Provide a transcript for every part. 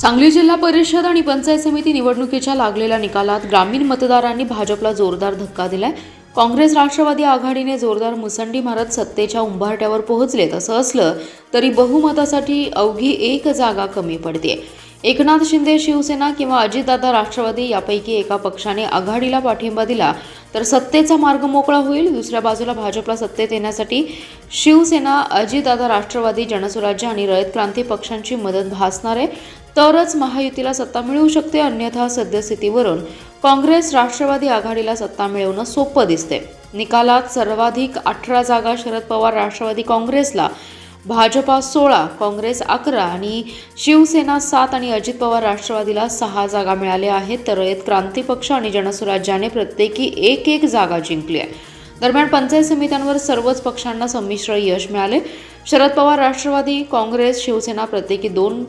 सांगली जिल्हा परिषद आणि पंचायत समिती निवडणुकीच्या लागलेल्या निकालात ग्रामीण मतदारांनी भाजपला जोरदार धक्का दिलाय। काँग्रेस राष्ट्रवादी आघाडीने जोरदार मुसंडी मारत सत्तेच्या उंबरठ्यावर पोहोचलेत। असं असलं तरी बहुमतासाठी अवघी एक जागा कमी पडते। एकनाथ शिंदे शिवसेना किंवा अजितदादा राष्ट्रवादी यापैकी एका पक्षाने आघाडीला पाठिंबा दिला तर सत्तेचा मार्ग मोकळा होईल। दुसऱ्या बाजूला भाजपला सत्तेत येण्यासाठी शिवसेना, अजितदादा राष्ट्रवादी, जनसुराज्य आणि रयत क्रांती पक्षांची मदत भासणार आहे, तरच महायुतीला सत्ता मिळू शकते। अन्यथा सद्यस्थितीवरून काँग्रेस राष्ट्रवादी आघाडीला सत्ता मिळवणं सोपं दिसते। निकालात सर्वाधिक 18 जागा शरद पवार राष्ट्रवादी काँग्रेसला, भाजपा 16, काँग्रेस 11 आणि शिवसेना 7 आणि अजित पवार राष्ट्रवादीला 6 जागा मिळाल्या आहेत, तर रयत क्रांती पक्ष आणि जनसुराज्याने प्रत्येकी एक जागा जिंकली आहे। दरम्यान पंचायत समित्यांवर सर्वच पक्षांना संमिश्र यश मिळाले। शरद पवार राष्ट्रवादी, काँग्रेस, शिवसेना प्रत्येकी 2,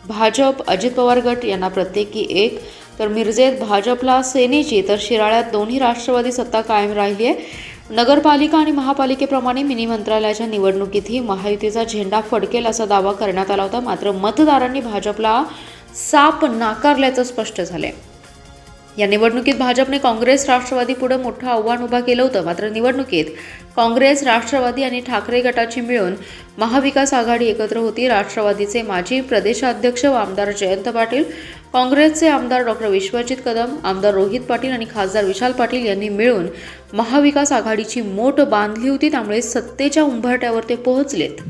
भाजप, अजित पवार गट यांना प्रत्येकी 1, तर मिरजेत भाजपला सेनेची तर शिराळ्यात दोन्ही राष्ट्रवादी सत्ता कायम राहिली आहे। नगरपालिका आणि महापालिकेप्रमाणे मिनी मंत्रालयाच्या निवडणुकीतही महायुतीचा झेंडा फडकेल असा दावा करण्यात आला होता, मात्र मतदारांनी भाजपला साप नाकारल्याचं स्पष्ट झालंय। या निवडणुकीत भाजपने काँग्रेस राष्ट्रवादी पुढे मोठं आव्हान उभा केलं होतं, मात्र निवडणुकीत काँग्रेस, राष्ट्रवादी आणि ठाकरे गटाची मिळून महाविकास आघाडी एकत्र होती। राष्ट्रवादीचे माजी प्रदेशाध्यक्ष व आमदार जयंत पाटील, काँग्रेसचे आमदार डॉ. विश्वजित कदम, आमदार रोहित पाटील आणि खासदार विशाल पाटील यांनी मिळून महाविकास आघाडीची मोट बांधली होती, त्यामुळे सत्तेच्या उंबरठ्यावर ते पोहोचलेत।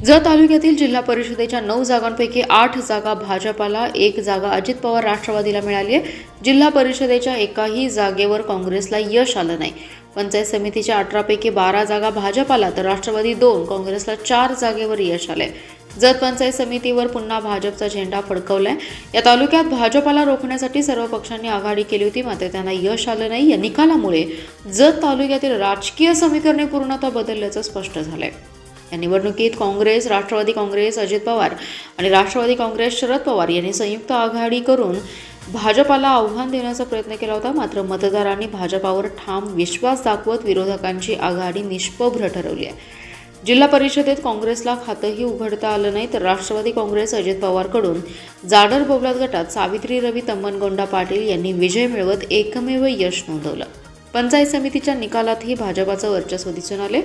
जत तालुक्यातील जिल्हा परिषदेच्या 9 जागांपैकी 8 जागा भाजपाला, 1 जागा अजित पवार राष्ट्रवादीला मिळाली आहे। जिल्हा परिषदेच्या एकाही जागेवर काँग्रेसला यश आलं नाही। पंचायत समितीच्या 18 पैकी 12 जागा भाजपाला, तर राष्ट्रवादी 2, काँग्रेसला 4 जागेवर यश आलंय। जत पंचायत समितीवर पुन्हा भाजपचा झेंडा फडकवलाय। या तालुक्यात भाजपाला रोखण्यासाठी सर्व पक्षांनी आघाडी केली होती, मात्र त्यांना यश आलं नाही। या निकालामुळे जत तालुक्यातील राजकीय समीकरणे पूर्णतः बदलल्याचं स्पष्ट झालंय। या निवडणुकीत काँग्रेस, राष्ट्रवादी काँग्रेस अजित पवार आणि राष्ट्रवादी काँग्रेस शरद पवार यांनी संयुक्त आघाडी करून भाजपाला आव्हान देण्याचा प्रयत्न केला होता, मात्र मतदारांनी भाजपावर ठाम विश्वास दाखवत विरोधकांची आघाडी निष्प्रभ ठरवली आहे। जिल्हा परिषदेत काँग्रेसला खातंही उघडता आलं नाही, तर राष्ट्रवादी काँग्रेस अजित पवारकडून जाडर बबलाद गटात सावित्री रवी तम्मनगोंडा पाटील यांनी विजय मिळवत एकमेव यश नोंदवलं। पंचायत समितीच्या निकालातही भाजपाचं वर्चस्व दिसून आले।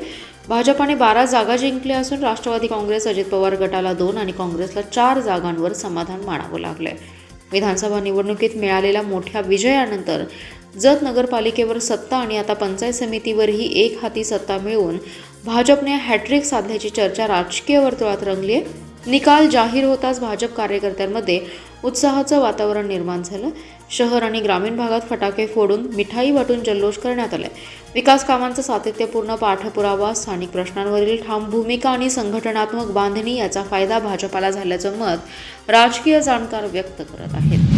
भाजपाने 12 जागा जिंकल्या असून राष्ट्रवादी काँग्रेस अजित पवार गटाला 2 आणि काँग्रेसला 4 जागांवर समाधान मानावं लागलंय। विधानसभा निवडणुकीत मिळालेल्या मोठ्या विजयानंतर जत नगरपालिकेवर सत्ता आणि आता पंचायत समितीवरही एक हाती सत्ता मिळवून भाजपने हॅट्रिक साधल्याची चर्चा राजकीय वर्तुळात रंगली आहे। निकाल जाहीर होताच भाजप कार्यकर्त्यांमध्ये उत्साहाचं वातावरण निर्माण झालं। शहर आणि ग्रामीण भागात फटाके फोडून, मिठाई वाटून जल्लोष करण्यात आलाय। विकास कामांचा सातत्यपूर्ण पाठपुरावा, स्थानिक प्रश्नांवरील ठाम भूमिका आणि संघटनात्मक बांधणी याचा फायदा भाजपाला झाल्याचं मत राजकीय जाणकार व्यक्त करत आहेत।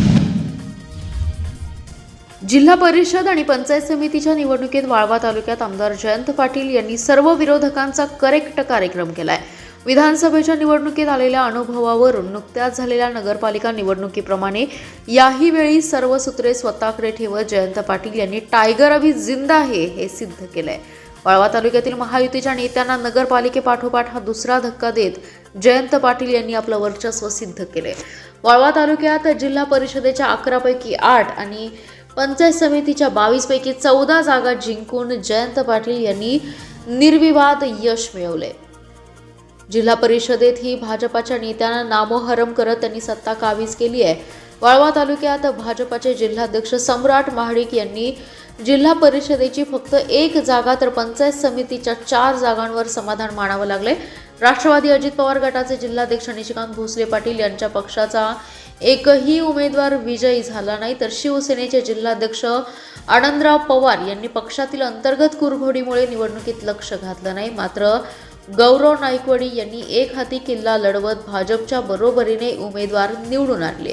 जिल्हा परिषद आणि पंचायत समितीच्या निवडणुकीत वाळवा तालुक्यात आमदार जयंत पाटील यांनी सर्व विरोधकांचा करेक्ट कार्यक्रम केलाय। विधानसभेच्या निवडणुकीत आलेल्या अनुभवावरून नुकत्याच झालेल्या नगरपालिका निवडणुकीप्रमाणे याही वेळी सर्व सूत्रे स्वतःकडे ठेवत जयंत पाटील यांनी टायगर अभी जिंदा आहे हे सिद्ध केलंय। वाळवा तालुक्यातील महायुतीच्या नेत्यांना नगरपालिकेपाठोपाठ हा दुसरा धक्का देत जयंत पाटील यांनी आपलं वर्चस्व सिद्ध केलंय। वाळवा तालुक्यात जिल्हा परिषदेच्या 11 पैकी 8 आणि पंचायत समितीच्या 22 पैकी 14 जागा जिंकून जयंत पाटील यांनी निर्विवाद यश मिळवले। जिल्हा परिषदेतही भाजपाच्या नेत्यांना नामोहरम करत त्यांनी सत्ता काबीज केली आहे। वाळवा तालुक्यात भाजपाचे जिल्हाध्यक्ष सम्राट महाडिक यांनी जिल्हा परिषदेची फक्त 1 जागा तर पंचायत समितीच्या 4 जागांवर समाधान मानावं लागले। राष्ट्रवादी अजित पवार गटाचे जिल्हाध्यक्ष निशिकांत भोसले पाटील यांच्या पक्षाचा एकही उमेदवार विजयी झाला नाही, तर शिवसेनेचे जिल्हाध्यक्ष आनंदराव पवार यांनी पक्षातील अंतर्गत कुरघोडीमुळे निवडणुकीत लक्ष घातलं नाही, मात्र गौरव नाईकवाडी यांनी एक हाती किल्ला लढवत भाजपच्या बरोबरीने उमेदवार निवडून आणले।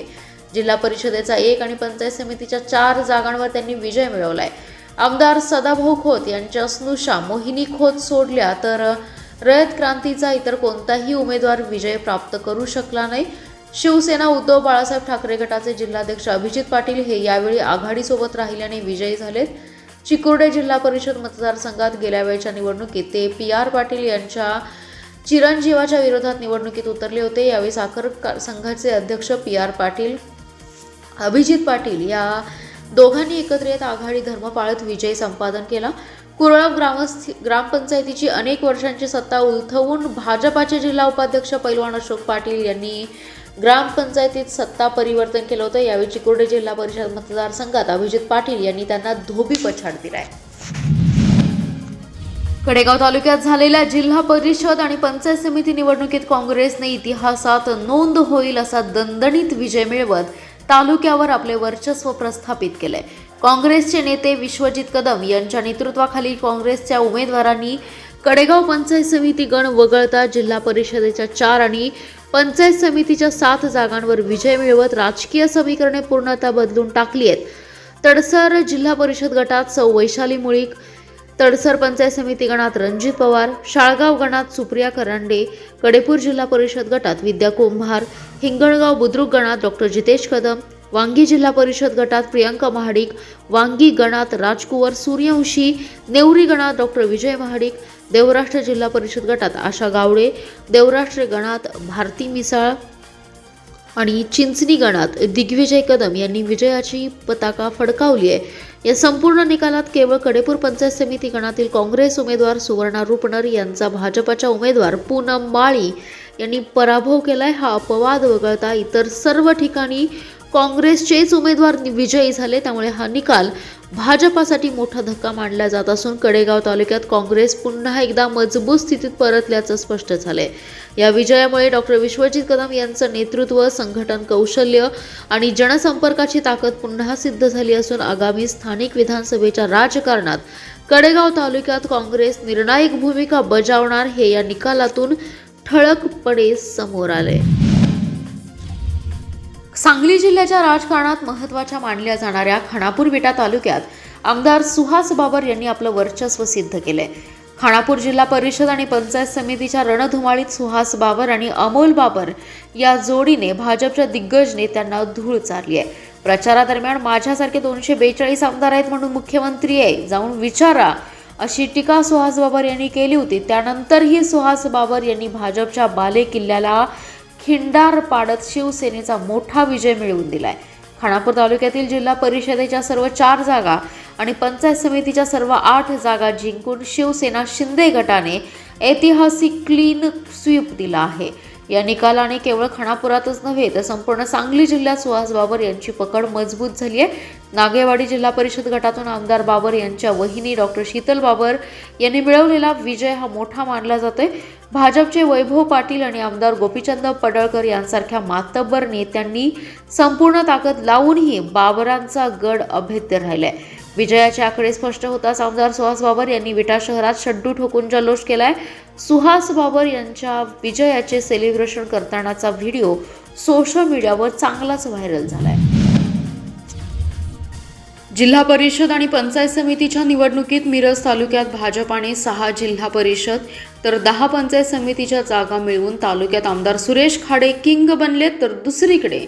जिल्हा परिषदेचा 1 आणि पंचायत समितीच्या 4 जागांवर त्यांनी विजय मिळवलाय। आमदार सदाभाऊ खोत यांच्या स्नुषा मोहिनी खोत सोडल्या तर रयत क्रांतीचा इतर कोणताही उमेदवार विजय प्राप्त करू शकला नाही। शिवसेना उद्धव बाळासाहेब ठाकरे गटाचे जिल्हाध्यक्ष अभिजित पाटील हे यावेळी आघाडीसोबत राहिल्याने विजयी झालेत। चिकुर्डे जिल्हा परिषद मतदारसंघात गेल्या वेळच्या निवडणुकीत ते PR पाटील यांच्या चिरंजीवाच्या विरोधात निवडणुकीत उतरले होते। यावेळी साखर संघाचे अध्यक्ष PR पाटील, अभिजित पाटील या दोघांनी एकत्र येत आघाडी धर्म पाळत विजय संपादन केला। कुरळप ग्रामपंचायतीची अनेक वर्षांची सत्ता उलथवून भाजपाचे जिल्हा उपाध्यक्ष पैलवान अशोक पाटील यांनी ग्रामपंचायतीत सत्ता परिवर्तन केलं होतं। यावेळी चिकोडी जिल्हा परिषद मतदारसंघात अभिजित पाटील यांनी त्यांना धोबी पछाड दिलाय। कडेगाव तालुक्यात झालेल्या जिल्हा परिषद आणि पंचायत समिती निवडणुकीत काँग्रेसने इतिहासात नोंद होईल असा दणदणीत विजय मिळवत तालुक्यावर आपले वर्चस्व प्रस्थापित केले। काँग्रेसचे नेते विश्वजित कदम यांच्या नेतृत्वाखाली काँग्रेसच्या उमेदवारांनी कडेगाव पंचायत समिती गण वगळता जिल्हा परिषदेच्या 4 आणि पंचायत समितीच्या 7 जागांवर विजय मिळवत राजकीय समीकरणे पूर्णतः बदलून टाकली आहेत। तडसर जिल्हा परिषद गटात सौ वैशाली मुळीक, तडसर पंचायत समिती गणात रणजित पवार, शाळगाव गणात सुप्रिया करांडे, कडेपूर जिल्हा परिषद गटात विद्या कुंभार, हिंगणगाव बुद्रुक गणात डॉक्टर जितेश कदम, वांगी जिल्हा परिषद गटात प्रियंका महाडिक, वांगी गणात राजकुवर सूर्यवंशी, नेवरी गणात डॉक्टर विजय महाडिक, देवराष्ट्र जिल्हा परिषद गटात आशा गावडे, देवराष्ट्र गणात भारती मिसाळ आणि चिंचणी गणात दिग्विजय कदम यांनी विजयाची पताका फडकावली आहे। या संपूर्ण निकालात केवळ कडेपूर पंचायत समिती गणातील काँग्रेस उमेदवार सुवर्णा रुपनर यांचा भाजपच्या उमेदवार पूनम माळी यांनी पराभव केलाय। हा अपवाद वगळता इतर सर्व ठिकाणी काँग्रेसचेच उमेदवार विजयी झाले। त्यामुळे हा निकाल भाजपासाठी मोठा धक्का मानला जात असून कडेगाव तालुक्यात काँग्रेस पुन्हा एकदा मजबूत स्थितीत परतल्याचं स्पष्ट झालंय। या विजयामुळे डॉक्टर विश्वजित कदम यांचं नेतृत्व, संघटन कौशल्य आणि जनसंपर्काची ताकद पुन्हा सिद्ध झाली असून आगामी स्थानिक विधानसभेच्या राजकारणात कडेगाव तालुक्यात काँग्रेस निर्णायक भूमिका बजावणार हे या निकालातून ठळकपणे समोर आले। सांगली जिल्ह्याच्या राजकारणात महत्त्वाच्या मानल्या जाणाऱ्या खानापूर विटा तालुक्यात आमदार सुहास बाबर यांनी आपलं वर्चस्व सिद्ध केलंय। खानापूर जिल्हा परिषद आणि पंचायत समितीच्या रणधुमाळीत सुहास बाबर आणि अमोल बाबर या जोडीने भाजपच्या दिग्गज नेत्यांना धूळ चारली आहे। प्रचारादरम्यान माझ्यासारखे 242 आमदार आहेत म्हणून मुख्यमंत्री आहे, जाऊन विचारा, अशी टीका सुहास बाबर यांनी केली होती। त्यानंतरही सुहास बाबर यांनी भाजपच्या बाले किल्ल्याला खिंडार पाडत शिवसेनेचा मोठा विजय मिळवून दिलाय। खानापूर तालुक्यातील जिल्हा परिषदेच्या सर्व 4 जागा आणि पंचायत समितीच्या सर्व 8 जागा जिंकून शिवसेना शिंदे गटाने ऐतिहासिक क्लीन स्वीप दिला आहे। या निकालाने केवळ खानापुरातच नव्हे तर संपूर्ण सांगली जिल्ह्यात सुहास बाबर यांची पकड मजबूत झाली आहे। नागेवाडी जिल्हा परिषद गटातून आमदार बाबर यांच्या वहिनी डॉक्टर शीतल बाबर यांनी मिळवलेला विजय हा मोठा मानला जातोय। भाजपचे वैभव पाटील आणि आमदार गोपीचंद पडळकर यांसारख्या मातब्बर नेत्यांनी संपूर्ण ताकद लावूनही बाबरांचा गड अभेद्य राहिलाय। विजयाचे आकडे स्पष्ट होताच आमदार सुहास बाबर यांनी विटा शहरात शड्डू ठोकून जल्लोष केलाय। सुहास बाबर यांच्या विजयाचे सेलिब्रेशन करतानाचा व्हिडिओ सोशल मीडियावर चांगलाच व्हायरल झालाय। जिल्हा परिषद आणि पंचायत समितीच्या निवडणुकीत मिरज तालुक्यात भाजपाने 6 जिल्हा परिषद तर 10 पंचायत समितीच्या जागा मिळवून तालुक्यात आमदार सुरेश खाडे किंग बनले, तर दुसरीकडे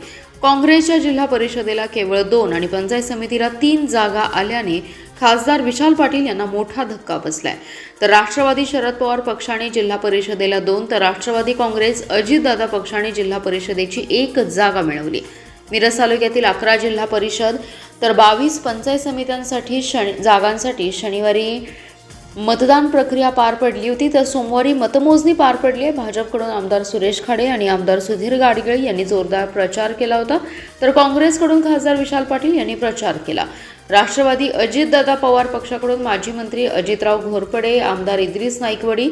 काँग्रेसच्या जिल्हा परिषदेला केवळ 2 आणि पंचायत समितीला 3 जागा आल्याने खासदार विशाल पाटील यांना मोठा धक्का बसलाय। तर राष्ट्रवादी शरद पवार पक्षाने जिल्हा परिषदेला 2 तर राष्ट्रवादी काँग्रेस अजितदादा पक्षाने जिल्हा परिषदेची 1 जागा मिळवली। मिरज तालुक्यातील 11 जिल्हा परिषद तर 22 पंचायत समित्यांसाठी जागांसाठी शनिवारी मतदान प्रक्रिया पार पडली होती, तर सोमवारी मतमोजणी पार पडली आहे। भाजपकडून आमदार सुरेश खाडे आणि आमदार सुधीर गाडगीळ यांनी जोरदार प्रचार केला होता, तर काँग्रेसकडून खासदार विशाल पाटील यांनी प्रचार केला। राष्ट्रवादी अजितदादा पवार पक्षाकडून माजी मंत्री अजितराव घोरपडे, आमदार इद्रिस नाईकवडी,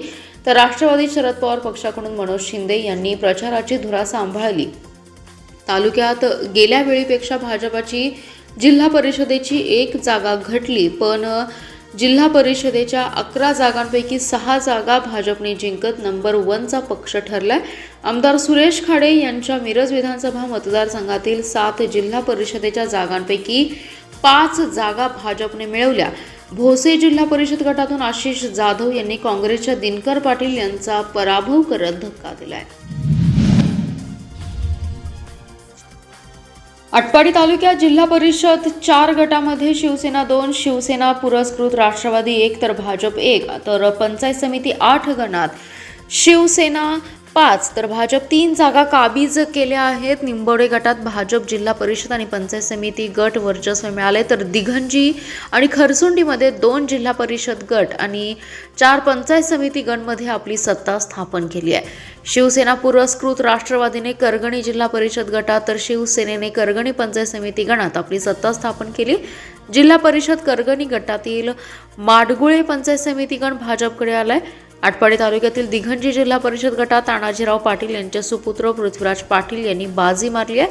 तर राष्ट्रवादी शरद पवार पक्षाकडून मनोज शिंदे यांनी प्रचाराची धुरा सांभाळली। तालुक्यात गेल्या वेळीपेक्षा भाजपाची जिल्हा परिषदेची 1 जागा घटली, पण जिल्हा परिषदेच्या 11 जागांपैकी 6 जागा भाजपने जिंकत नंबर 1चा पक्ष ठरलाय। आमदार सुरेश खाडे यांच्या मिरज विधानसभा मतदारसंघातील 7 जिल्हा परिषदेच्या जागांपैकी 5 जागा भाजपने मिळवल्या। भोसे जिल्हा परिषद गटातून आशिष जाधव यांनी काँग्रेसच्या दिनकर पाटील यांचा पराभव करत धक्का दिलाय। आटपाडी तालुक्यात जिल्हा परिषद 4 गटामध्ये शिवसेना 2, शिवसेना पुरस्कृत राष्ट्रवादी 1 तर भाजप 1, तर पंचायत समिती 8 गणात शिवसेना 5 तर भाजप 3 जागा काबीज केल्या आहेत. निंबवडे गटात भाजप जिल्हा परिषद आणि पंचायत समिती गट वर्चस्व मिळाले, तर दिघंजी आणि खरसुंडीमध्ये 2 जिल्हा परिषद गट आणि 4 पंचायत समिती गटमध्ये आपली सत्ता स्थापन केली आहे. शिवसेना पुरस्कृत राष्ट्रवादीने करगणी जिल्हा परिषद गटात तर शिवसेनेने करगणी पंचायत समिती गणात आपली सत्ता स्थापन केली. जिल्हा परिषद करगणी गटातील माडगुळे पंचायत समिती गण भाजपकडे आलाय. आटपाडी तालुक्यातील दिघंजी जिल्हा परिषद गटात तानाजीराव पाटील यांचे सुपुत्र पृथ्वीराज पाटील यांनी बाजी मारली आहे.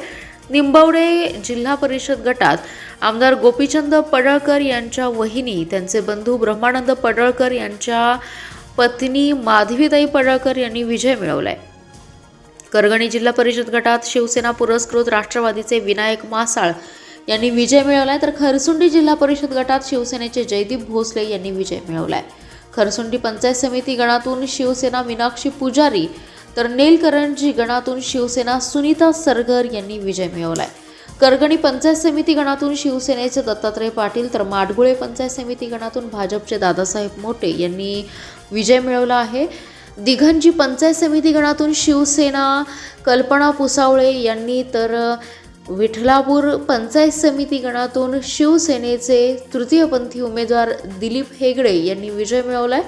निंबवडे जिल्हा परिषद गटात आमदार गोपीचंद पडळकर यांच्या वहिनी, त्यांचे बंधू ब्रह्मानंद पडळकर यांच्या पत्नी माधवीताई पडळकर यांनी विजय मिळवलाय. करगणी जिल्हा परिषद गटात शिवसेना पुरस्कृत राष्ट्रवादीचे विनायक मासाळ यांनी विजय मिळवलाय, तर खरसुंडी जिल्हा परिषद गटात शिवसेनेचे जयदीप भोसले यांनी विजय मिळवलाय. खरसुंडी पंचायत समिती गणातून शिवसेना मीनाक्षी पुजारी तर नेलकरंजी गणातून शिवसेना सुनीता सरगर यांनी विजय मिळवलाय. करगणी पंचायत समिती गणातून शिवसेनेचे दत्तात्रय पाटील तर माडगुळे पंचायत समिती गणातून भाजपचे दादासाहेब मोटे यांनी विजय मिळवला आहे. दिघंजी पंचायत समिती गणातून शिवसेना कल्पना पुसावळे यांनी तर विठलापूर पंचायत समिती गणातून शिवसेनेचे तृतीयपंथी उमेदवार दिलीप हेगडे यांनी विजय मिळवलाय.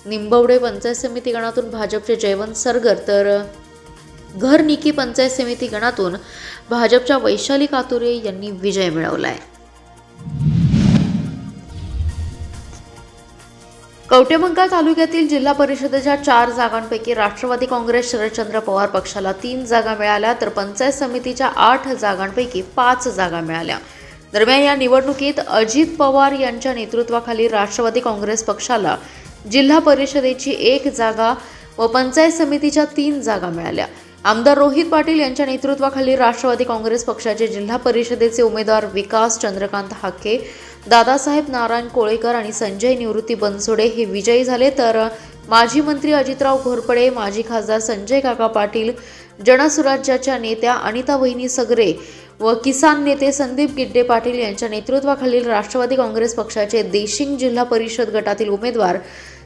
निंबवडे पंचायत समिती गणातून भाजपचे जयवंत सरगर तर घरनिकी पंचायत समिती गणातून भाजपच्या वैशाली कातुरे यांनी विजय मिळवलाय. कवटेमंकाळ तालुक्यातील जिल्हा परिषदेच्या 4 जागांपैकी राष्ट्रवादी काँग्रेस शरदचंद्र पवार पक्षाला 3 जागा मिळाल्या, तर पंचायत समितीच्या 8 जागांपैकी 5 जागा मिळाल्या. दरम्यान या निवडणुकीत अजित पवार यांच्या नेतृत्वाखाली राष्ट्रवादी काँग्रेस पक्षाला जिल्हा परिषदेची 1 जागा व पंचायत समितीच्या 3 जागा मिळाल्या. आमदार रोहित पाटील यांच्या नेतृत्वाखाली राष्ट्रवादी काँग्रेस पक्षाचे जिल्हा परिषदेचे उमेदवार विकास चंद्रकांत हाके, दादासाहेब नारायण कोळेकर आणि संजय निवृत्ती बनसोडे हे विजयी झाले, तर माजी मंत्री अजितराव घोरपडे, माजी खासदार संजय काका पाटील, जनसुराज्याच्या नेत्या अनिता वहिनी सगरे व किसान नेते संदीप गिड्डे पाटील यांच्या नेतृत्वाखालील राष्ट्रवादी काँग्रेस पक्षाचे देशिंग जिल्हा परिषद गटातील उमेदवार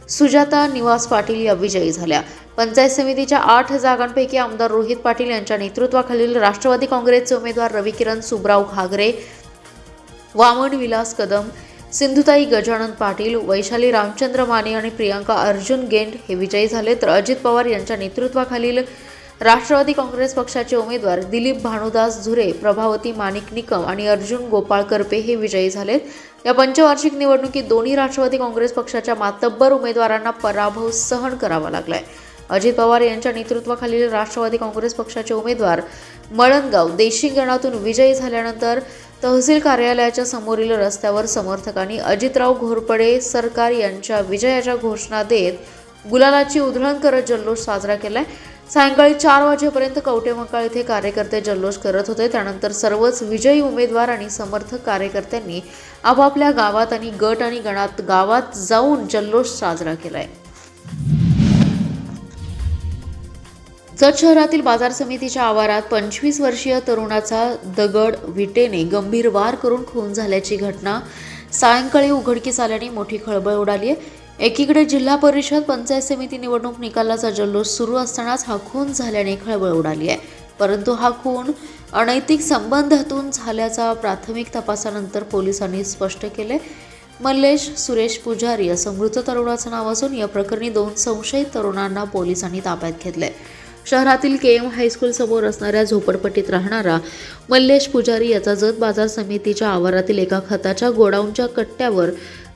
सुजाता निवास पाटील या विजयी झाल्या. पंचायत समितीच्या 8 जागांपैकी आमदार रोहित पाटील यांच्या नेतृत्वाखालील राष्ट्रवादी काँग्रेसचे उमेदवार रविकिरण सुबराव घागरे, वामन विलास कदम, सिंधुताई गजानन पाटील, वैशाली रामचंद्र माने आणि प्रियांका अर्जुन गेंड हे विजयी झाले, तर अजित पवार यांच्या नेतृत्वाखालील राष्ट्रवादी काँग्रेस पक्षाचे उमेदवार दिलीप भानुदास झुरे, प्रभावती माणिक निकम आणि अर्जुन गोपाळ करपे हे विजयी झालेत. या पंचवार्षिक निवडणुकीत दोन्ही राष्ट्रवादी काँग्रेस पक्षाच्या मातब्बर उमेदवारांना पराभव सहन करावा लागलाय. अजित पवार यांच्या नेतृत्वाखालील राष्ट्रवादी काँग्रेस पक्षाचे उमेदवार मळणगाव देशिंग गणातून विजयी झाल्यानंतर तहसील कार्यालयाच्या समोरील रस्त्यावर समर्थकांनी अजितराव घोरपडे सरकार यांच्या विजयाच्या घोषणा देत गुलालाची उधळण करत जल्लोष साजरा केलाय. सायंकाळी 4 वाजेपर्यंत कवटेमंकाळ येथे कार्यकर्ते जल्लोष करत होते. त्यानंतर सर्वच विजयी उमेदवार आणि समर्थक कार्यकर्त्यांनी आपापल्या गावात आणि गट आणि गणात गावात जाऊन जल्लोष साजरा केलाय. जत शहरातील बाजार समितीच्या आवारात 25 वर्षीय तरुणाचा दगड विटेने गंभीर वार करून खून झाल्याची घटना सायंकाळी उघडकीस आल्याने मोठी खळबळ उडाली आहे. एकीकडे जिल्हा परिषद पंचायत समिती निवडणूक निकालाचा जल्लोष सुरू असतानाच हा खून झाल्याने खळबळ उडाली आहे. परंतु हा खून अनैतिक संबंधातून झाल्याचा प्राथमिक तपासानंतर पोलिसांनी स्पष्ट केले. मल्लेश सुरेश पुजारी असं मृत तरुणाचं नाव असून या प्रकरणी 2 संशयित तरुणांना पोलिसांनी ताब्यात घेतले. शहरातील केएम हायस्कूल समोर असणाऱ्या झोपडपट्टीत राहणारा मल्लेश पुजारी याचा जत बाजार समितीच्या आवारातील एका खताच्या गोडाऊनच्या कट्ट्यावर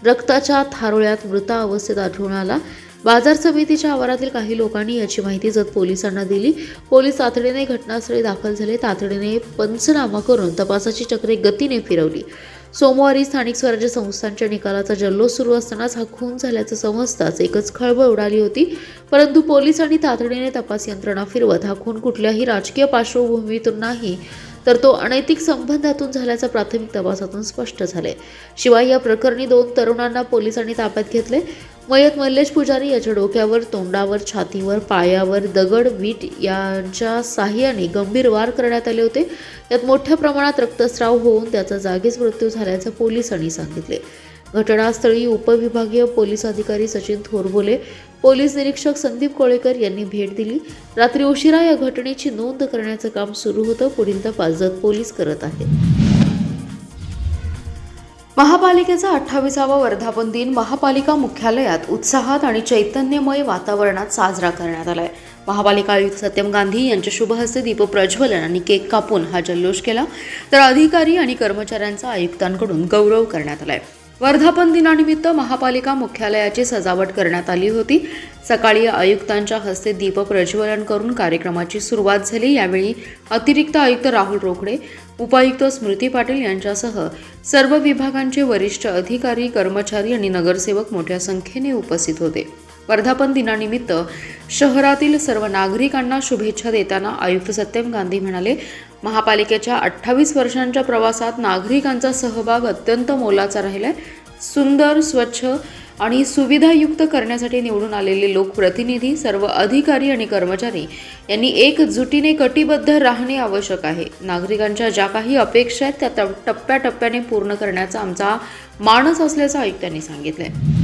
रक्ताच्या थारोळ्यात मृत अवस्थेत आढळून आला. बाजार समितीच्या आवारातील काही लोकांनी याची माहिती जत पोलिसांना दिली. पोलीस तातडीने घटनास्थळी दाखल झाले. तातडीने पंचनामा करून तपासाची चक्रे गतीने फिरवली. सोमवारी स्थानिक स्वराज्य संस्थांच्या निकालाचा जल्लोष सुरू असतानाच हा खून झाल्याचं समजताच एकच खळबळ उडाली होती. परंतु पोलिसांनी तातडीने तपास यंत्रणा फिरवत हा खून कुठल्याही राजकीय पार्श्वभूमीतून नाही तर तो अनैतिक संबंधातून झाल्याचं प्राथमिक तपासातून स्पष्ट झाले. शिवाय या प्रकरणी 2 तरुणांना पोलिसांनी ताब्यात घेतले. मयत मल्लेश पुजारी याच्या डोक्यावर, तोंडावर, छातीवर, पायावर दगड वीट यांच्या साह्याने गंभीर वार करण्यात आले होते. यात मोठ्या प्रमाणात रक्तस्राव होऊन त्याचा जागीच मृत्यू झाल्याचं पोलिसांनी सांगितले. घटनास्थळी उपविभागीय पोलीस अधिकारी सचिन थोरबोले, पोलीस निरीक्षक संदीप कोळेकर यांनी भेट दिली. रात्री उशिरा या घटनेची नोंद करण्याचं काम सुरू होतं. पुढील तपास जत पोलीस करत आहेत. महापालिकेचा 28वा वर्धापन दिन महापालिका मुख्यालयात उत्साहात आणि चैतन्यमय वातावरणात साजरा करण्यात आलाय. महापालिका आयुक्त सत्यम गांधी यांच्या शुभ हस्ते दीप प्रज्वलन आणि केक कापून हा जल्लोष केला, तर अधिकारी आणि कर्मचाऱ्यांचा आयुक्तांकडून गौरव करण्यात आलाय. वर्धापन दिनानिमित्त महापालिका मुख्यालयाची सजावट करण्यात आली होती. सकाळी आयुक्तांच्या हस्ते दीप प्रज्वलन करून कार्यक्रमाची सुरुवात झाली. यावेळी अतिरिक्त आयुक्त राहुल रोकडे, उपायुक्त स्मृती पाटील यांच्यासह सर्व विभागांचे वरिष्ठ अधिकारी, कर्मचारी आणि नगरसेवक मोठ्या संख्येने उपस्थित होते. वर्धापन दिनानिमित्त शहरातील सर्व नागरिकांना शुभेच्छा देताना आयुक्त सत्यम गांधी म्हणाले, महापालिकेच्या 28 वर्षांच्या प्रवासात नागरिकांचा सहभाग अत्यंत मोलाचा राहिलाय. सुंदर, स्वच्छ आणि सुविधायुक्त करण्यासाठी निवडून आलेले लोकप्रतिनिधी, सर्व अधिकारी आणि कर्मचारी यांनी एकजुटीने कटिबद्ध राहणे आवश्यक आहे. नागरिकांच्या ज्या काही अपेक्षा आहेत त्या टप्प्याटप्प्याने पूर्ण करण्याचा आमचा मानस असल्याचं आयुक्तांनी सांगितलंय.